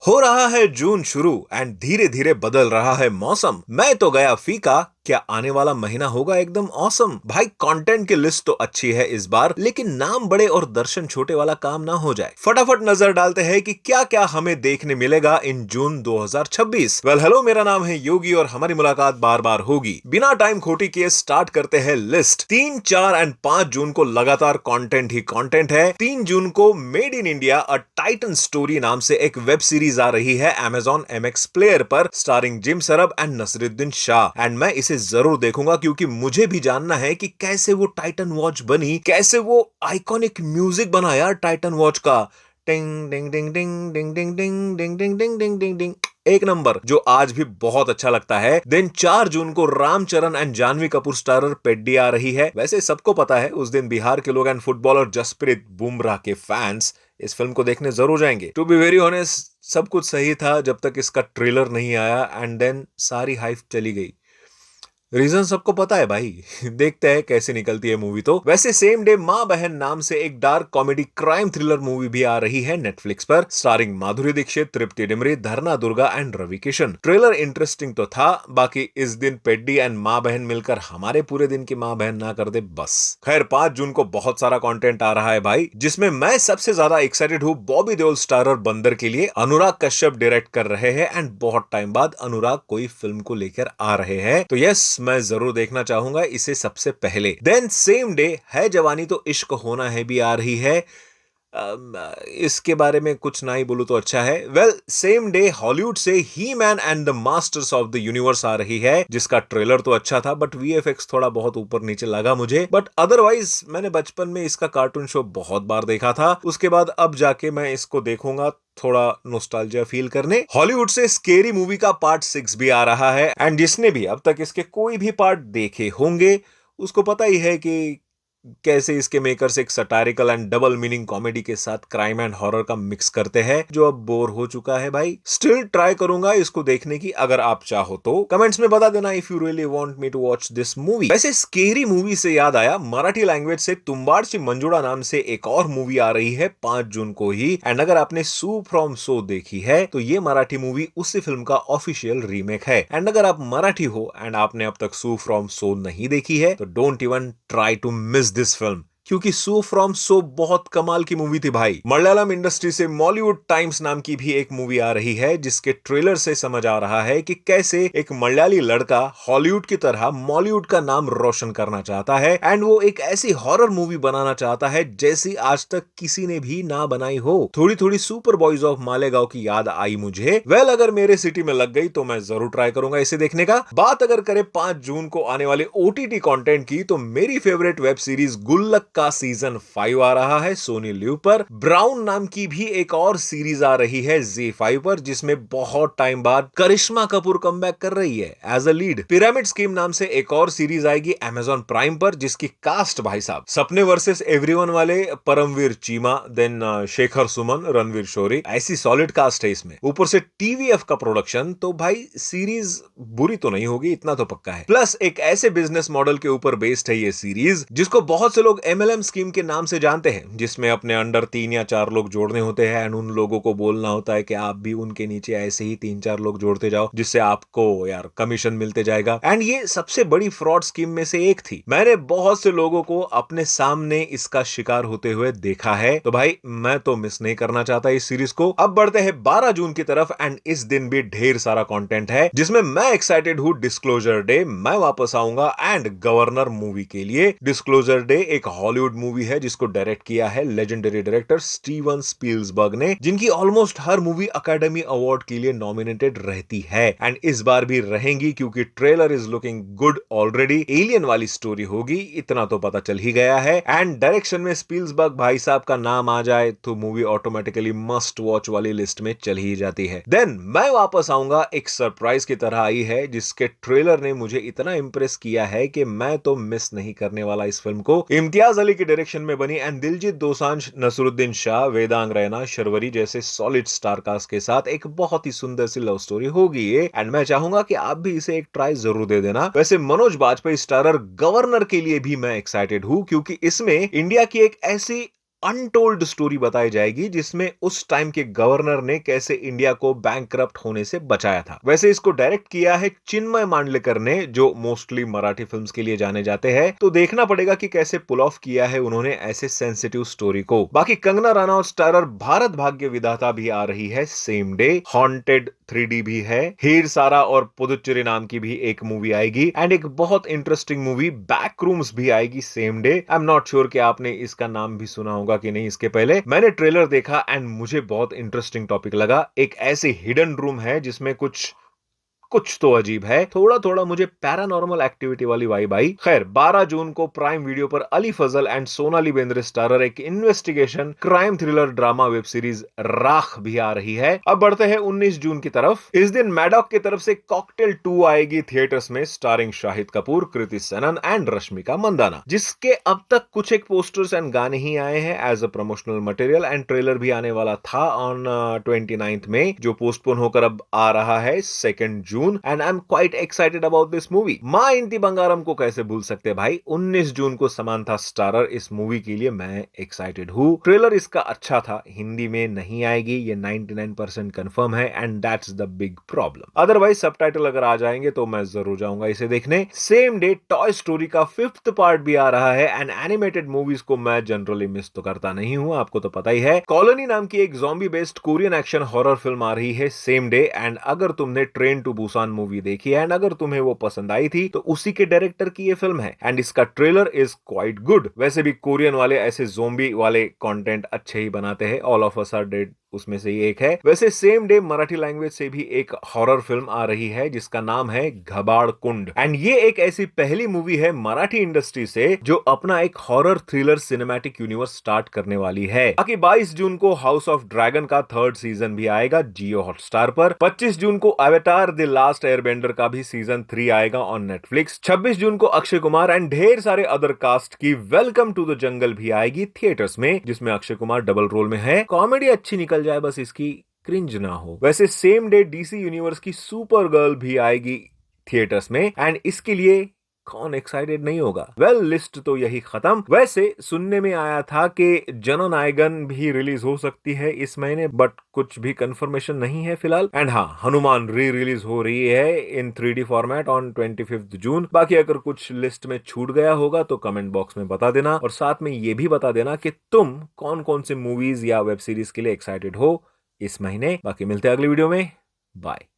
हो रहा है जून शुरू एंड धीरे धीरे बदल रहा है मौसम। मैं तो गया फीका, क्या आने वाला महीना होगा एकदम ऑसम। भाई कंटेंट की लिस्ट तो अच्छी है इस बार, लेकिन नाम बड़े और दर्शन छोटे वाला काम ना हो जाए। फटाफट नजर डालते हैं कि क्या क्या हमें देखने मिलेगा इन जून 2026। वेल हेलो, मेरा नाम है योगी और हमारी मुलाकात बार बार होगी। बिना टाइम खोटी किए स्टार्ट करते हैं लिस्ट। 3, 4 एंड 5 जून को लगातार कंटेंट ही कंटेंट है। 3 जून को made in India a Titan story नाम से एक वेब सीरीज आ रही है Amazon MX प्लेयर पर, starring Jim Sarbh and Naseeruddin Shah. And मैं इसे जरूर देखूंगा क्योंकि मुझे भी जानना है कि कैसे वो टाइटन वॉच बनी, कैसे वो आइकॉनिक म्यूजिक बना यार टाइटन वॉच का। टिंग डिंग डिंग डिंग डिंग डिंग डिंग डिंग डिंग डिंग डिंग डिंग डिंग, एक नंबर, जो आज भी बहुत अच्छा लगता है। देन 4 जून को रामचरण एंड जानवी कपूर स्टारर पेड्डी आ रही है। वैसे सबको पता है उस दिन बिहार के लोग एंड फुटबॉलर जसप्रीत बुमराह के फैंस इस फिल्म को देखने जरूर जाएंगे। टू बी वेरी ऑनेस्ट, सब कुछ सही था जब तक इसका ट्रेलर नहीं आया एंड देन सारी हाइप चली गई। रीजन सबको पता है भाई। देखते हैं कैसे निकलती है मूवी। तो वैसे सेम डे माँ बहन नाम से एक dark comedy crime thriller movie भी आ रही है नेटफ्लिक्स पर, starring Madhuri Dixit, Tripti Dimri, Dharna Durga and Ravi Kishan. Trailer interesting तो था, बाकी इस दिन पेड्डी एंड माँ बहन मिलकर हमारे पूरे दिन की माँ बहन ना कर दे बस। खैर 5 जून को बहुत सारा कंटेंट आ रहा है भाई, जिसमें मैं सबसे ज्यादा एक्साइटेड हूँ बॉबी देओल स्टारर बंदर के लिए। अनुराग कश्यप डायरेक्ट कर रहे हैं एंड बहुत टाइम बाद अनुराग कोई फिल्म को लेकर आ रहे हैं, तो यस मैं जरूर देखना चाहूंगा इसे सबसे पहले। देन सेम डे है जवानी तो इश्क होना है भी आ रही है। अम, इसके बारे में कुछ ना ही बोलूं तो अच्छा है। वेल सेम डे हॉलीवुड से he man and the masters of the universe आ रही है, जिसका ट्रेलर तो अच्छा था बट वीएफएक्स थोड़ा बहुत ऊपर नीचे लगा मुझे। बट अदरवाइज मैंने बचपन में इसका कार्टून शो बहुत बार देखा था, उसके बाद अब जाके मैं इसको देखूंगा थोड़ा नोस्टाल्जिया फील करने। हॉलीवुड से स्केरी मूवी का पार्ट 6 भी आ रहा है एंड जिसने भी अब तक इसके कोई भी पार्ट देखे होंगे उसको पता ही है कि कैसे इसके मेकर्स एक satirical and double meaning comedy के साथ क्राइम एंड हॉरर का मिक्स करते हैं, जो अब बोर हो चुका है भाई। स्टिल ट्राई करूंगा इसको देखने की, अगर आप चाहो तो कमेंट्स में बता देना if you really want me to watch this movie. वैसे स्केरी मूवी से याद आया, मराठी लैंग्वेज से तुम्बाडची मंजुळा नाम से एक और मूवी आ रही है 5 जून को ही। एंड अगर आपने सू फ्रॉम सो देखी है तो ये मराठी मूवी उसी फिल्म का ऑफिशियल रीमेक है। एंड अगर आप मराठी हो एंड आपने अब तक सू फ्रॉम सो नहीं देखी है तो don't even try to miss this film, क्योंकि सो फ्रॉम सो बहुत कमाल की मूवी थी भाई। मलयालम इंडस्ट्री से मॉलीवुड टाइम्स नाम की भी एक मूवी आ रही है, जिसके ट्रेलर से समझ आ रहा है कि कैसे एक मलयाली लड़का हॉलीवुड की तरह मॉलीवुड का नाम रोशन करना चाहता है एंड वो एक ऐसी हॉरर मूवी बनाना चाहता है जैसी आज तक किसी ने भी ना बनाई हो। थोड़ी थोड़ी सुपर बॉयज ऑफ मालेगांव की याद आई मुझे। वेल अगर मेरे सिटी में लग गई तो मैं जरूर ट्राई करूंगा इसे देखने का। बात अगर करें 5 जून को आने वाले ओटीटी कंटेंट की, तो मेरी फेवरेट वेब सीरीज गुल्लक का सीजन 5 आ रहा है सोनी लिव पर। ब्राउन नाम की भी एक और सीरीज आ रही है Z5 पर, जिसमें बहुत टाइम बाद करिश्मा कपूर कमबैक कर रही है as a lead. Pyramid scheme नाम से एक और सीरीज आएगी Amazon प्राइम पर, जिसकी कास्ट भाई साहब सपने वर्सेस एवरीवन वाले परमवीर चीमा, देन शेखर सुमन, रणवीर शोरी, ऐसी सॉलिड कास्ट है इसमें। ऊपर से टीवीएफ का प्रोडक्शन, तो भाई सीरीज बुरी तो नहीं होगी इतना तो पक्का है। प्लस एक ऐसे बिजनेस मॉडल के ऊपर बेस्ड है ये सीरीज जिसको बहुत से लोग MLM स्कीम के नाम से जानते हैं, जिसमें अपने अंडर 3 या 4 लोग जोड़ने होते हैं एंड उन लोगों को बोलना होता है कि आप भी उनके नीचे ऐसे ही 3-4 लोग जोड़ते जाओ, जिससे आपको यार कमीशन मिलते जाएगा। एंड ये सबसे बड़ी फ्रॉड स्कीम में से एक थी। मैंने बहुत से लोगों को अपने सामने इसका शिकार होते हुए देखा है, तो भाई मैं तो मिस नहीं करना चाहता इस सीरीज को। अब बढ़ते हैं 12 जून की तरफ एंड इस दिन भी ढेर सारा कंटेंट है, जिसमें मैं एक्साइटेड हूं डिस्क्लोजर डे। मैं वापस आऊंगा एंड गवर्नर मूवी के लिए। डिस्क्लोजर डे एक हॉलीवुड मूवी है जिसको डायरेक्ट किया है लेजेंडरी डायरेक्टर स्टीवन स्पील्सबर्ग ने, जिनकी ऑलमोस्ट हर मूवी अकेडमी अवार्ड के लिए नॉमिनेटेड रहती है एंड इस बार भी रहेंगी, क्योंकि trailer is looking good already. Alien वाली स्टोरी होगी, इतना तो पता चल ही गया है। एंड डायरेक्शन में स्पील्सबर्ग भाई साहब का नाम आ जाए तो मूवी ऑटोमेटिकली मस्ट वॉच वाली लिस्ट में चल ही जाती है। देन मैं वापस आऊंगा एक सरप्राइज की तरह आई है, जिसके ट्रेलर ने मुझे इतना इंप्रेस किया है कि मैं तो मिस नहीं करने वाला इस फिल्म को। इम्तियाज अली की डायरेक्शन में बनी एंड दिलजीत दोसांझ, नसरुद्दीन शाह, वेदांग रैना, शर्वरी जैसे सॉलिड स्टार कास्ट के साथ एक बहुत ही सुंदर सी लव स्टोरी होगी ये। एंड मैं चाहूंगा कि आप भी इसे एक ट्राई जरूर दे देना। वैसे मनोज बाजपेयी स्टारर गवर्नर के लिए भी मैं एक्साइटेड हूं, क्योंकि इसमें इंडिया की एक ऐसी अनटोल्ड स्टोरी बताई जाएगी जिसमें उस टाइम के गवर्नर ने कैसे इंडिया को बैंकक्रप्ट होने से बचाया था। वैसे इसको डायरेक्ट किया है चिन्मय मांडलेकर ने, जो मोस्टली मराठी फिल्म्स के लिए जाने जाते हैं, तो देखना पड़ेगा कि कैसे पुल ऑफ किया है उन्होंने ऐसे सेंसिटिव स्टोरी को। बाकी कंगना रनौत स्टारर भारत भाग्य विधाता भी आ रही है सेम डे, हॉन्टेड 3D भी है, हीर सारा और पुदुचेरी नाम की भी एक मूवी आएगी एंड एक बहुत इंटरेस्टिंग मूवी बैक रूम्स भी आएगी same day. I am not sure कि आपने इसका नाम भी सुना होगा कि नहीं। इसके पहले मैंने ट्रेलर देखा एंड मुझे बहुत इंटरेस्टिंग टॉपिक लगा। एक ऐसे हिडन रूम है जिसमें कुछ तो अजीब है, थोड़ा थोड़ा मुझे पैरानॉर्मल एक्टिविटी वाली वाइब आई। खैर 12 जून को प्राइम वीडियो पर अली फजल एंड सोनाली बेंद्रे स्टारर एक investigation crime thriller drama web series राख भी आ रही है। अब बढ़ते हैं 19 जून की तरफ। इस दिन मैडॉक की तरफ से कॉकटेल 2 आएगी थिएटर्स में, स्टारिंग शाहिद कपूर, कृति सेनन एंड रश्मिका मंदाना, जिसके अब तक कुछ एक पोस्टर्स एंड गाने ही आए हैं as a promotional material and trailer भी आने वाला था ऑन 29 में, जो पोस्टपोन होकर अब आ रहा है 2 June. And I am quite excited about this movie. Maa Inti Bangaram को कैसे भूल सकते भाई। 19 जून को समांथा स्टारर इस मूवी के लिए मैं एक्साइटेड हूं। ट्रेलर इसका अच्छा था, हिंदी में नहीं आएगी ये 99% कंफर्म है and that's the big problem. Otherwise subtitle अगर आ जाएंगे तो मैं जरूर जाऊंगा इसे देखने। सेम डे टॉय स्टोरी का 5th पार्ट भी आ रहा है एंड एनिमेटेड मूवीज को मैं जनरली मिस तो करता नहीं हूं, आपको तो पता ही है। कॉलोनी नाम की एक zombie based Korean action horror film आ रही है सेम डे एंड अगर तुमने ट्रेन टू बुसान मूवी देखी है एंड अगर तुम्हें वो पसंद आई थी तो उसी के डायरेक्टर की ये फिल्म है एंड इसका ट्रेलर इज क्वाइट गुड। वैसे भी कोरियन वाले ऐसे ज़ॉम्बी वाले कंटेंट अच्छे ही बनाते हैं, all of us are dead उसमें से ही एक है। वैसे सेम डे मराठी लैंग्वेज से भी एक हॉरर फिल्म आ रही है जिसका नाम है घबाड़ कुंड एंड ये एक ऐसी पहली मूवी है मराठी इंडस्ट्री से जो अपना एक horror thriller cinematic universe start करने वाली है। बाकी 22 जून को हाउस ऑफ ड्रैगन का 3rd सीजन भी आएगा जियो हॉटस्टार पर। 25 जून को अवतार द लास्ट एयरबेंडर का भी सीजन 3 आएगा ऑन नेटफ्लिक्स। 26 जून को अक्षय कुमार एंड ढेर सारे अदर कास्ट की वेलकम टू द जंगल भी आएगी थिएटर्स में, जिसमें अक्षय कुमार डबल रोल में है। कॉमेडी अच्छी निकल जाए, बस इसकी क्रिंज ना हो। वैसे सेम डे डीसी यूनिवर्स की सुपर गर्ल भी आएगी थिएटर्स में एंड इसके लिए कौन एक्साइटेड नहीं होगा। वेल लिस्ट तो यही खत्म। वैसे सुनने में आया था कि जननायकन भी रिलीज हो सकती है इस महीने, बट कुछ भी कंफर्मेशन नहीं है फिलहाल। एंड हाँ, हनुमान रिलीज हो रही है इन 3D फॉर्मेट ऑन 25 जून। बाकी अगर कुछ लिस्ट में छूट गया होगा तो कमेंट बॉक्स में बता देना और साथ में ये भी बता देना कि तुम कौन कौन से मूवीज या वेब सीरीज के लिए एक्साइटेड हो इस महीने। बाकी मिलते हैं अगली वीडियो में, बाय।